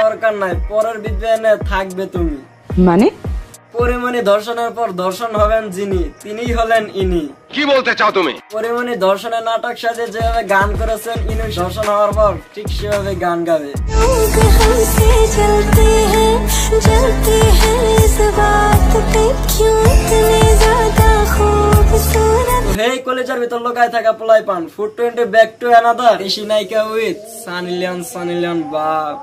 দরকার নাই, পরের বিজ্ঞানে থাকবে তুমি। মানে পরিমণি ধর্ষণের পর ধর্ষণ হবেন যিনি, তিনিই হলেন ইনি। কি বলতে চাও তুমি? পরিমণি ধর্ষণের নাটক সাজে যেভাবে গান করেছেন, ইনি ধর্ষণ হওয়ার পর ঠিক সেভাবে গান গাবে। হেই কলেজের ভিতর লোকায় থাকা পোলাই পান, ফুড 20 ব্যাক টু অ্যানাদার দেশি নায়িকা উইথ সানি লিওন বাপ।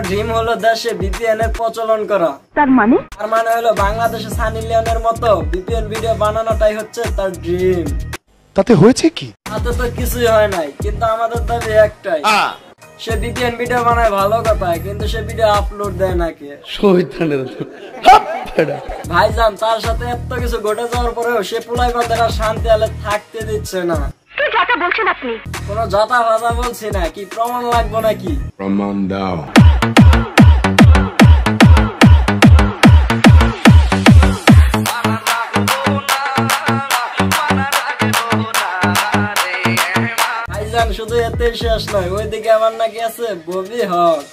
ড্রিম হলো দেশে বিপিএন এর প্রচলন করা। তার মানে হলো বাংলাদেশে সানি লিওনের মতো বিপিএন ভিডিও বানানোটাই হচ্ছে তার ড্রিম। তাতে হয়েছে কি? তাতে তো কিছুই হয় নাই, কিন্তু আমাদের দাবি একটাই, সে বিপিএন ভিডিও বানায় ভালো কথা, কিন্তু সে ভিডিও আপলোড দেয় না কে? ভাইজান, তার সাথে এত কিছু ঘটে যাওয়ার পরেও সে পোলাই বান্ধেরা শান্তি আলে থাকতে দিচ্ছে না। কোনো যথা ভাজা বলছি না, কি প্রমাণ লাগবো নাকি? প্রমাণ দাও। ভাইজান, শুধু এতে শেষ নয়, ওইদিকে আমার নাকি আছে ববি হক।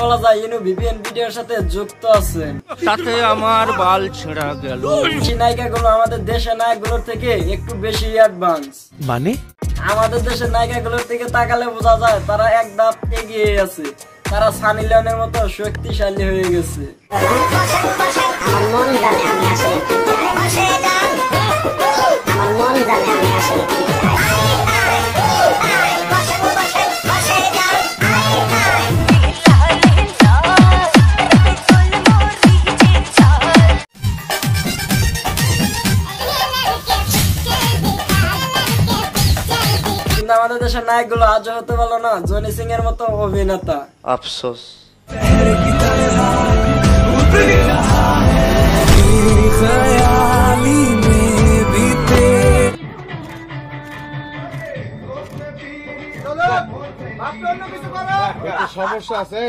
বলা যায় ইনু বিপিএন ভিডিওর সাথে যুক্ত আছে। তাতে আমার বাল ছেঁড়া গেল। নায়িকাগুলো আমাদের দেশের নায়কগুলোর থেকে একটু বেশি অ্যাডভান্স। মানে আমাদের দেশের নায়িকাগুলোর থেকে তাকালে বোঝা যায় তারা এক ধাপ এগিয়ে আছে, তারা সানি লিওনের মতো শক্তিশালী হয়ে গেছে। আমাদের দেশের নায়কগুলো আজও হতে পারলো না জনি সিং এর মতো অভিনেতা। আফসোস। সমস্যা আছে।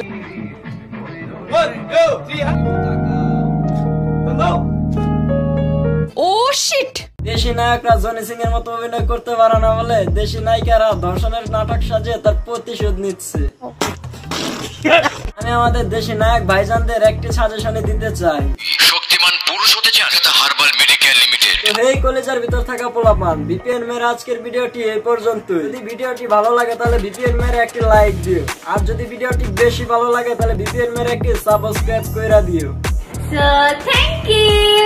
ও শিট! দেশি নায়করা জনি সিং এর মতো অভিনয় করতে পারে না বলে দেশি নায়িকারা ধর্ষণের নাটক সাজিয়ে তার প্রতিশোধ নিচ্ছে। আমি আমাদের দেশি নায়ক ভাইজানদের একটি সাজেশনে দিতে চাই। শক্তিমান পুরুষ হতে চান তো হার্বাল মেডিকেল লিমিটেড। তো এই কলেজের ভিতর থাকা পোলাপান, বিপিএন মেয়ের আজকের ভিডিওটি এই পর্যন্ত। যদি ভিডিওটি ভালো লাগে তাহলে বিপিএন মেয়ের একটি লাইক দিও, আর যদি ভিডিওটি বেশি ভালো লাগে তাহলে বিপিএন মেয়ের একটি সাবস্ক্রাইব কইরা দিও। So thank you.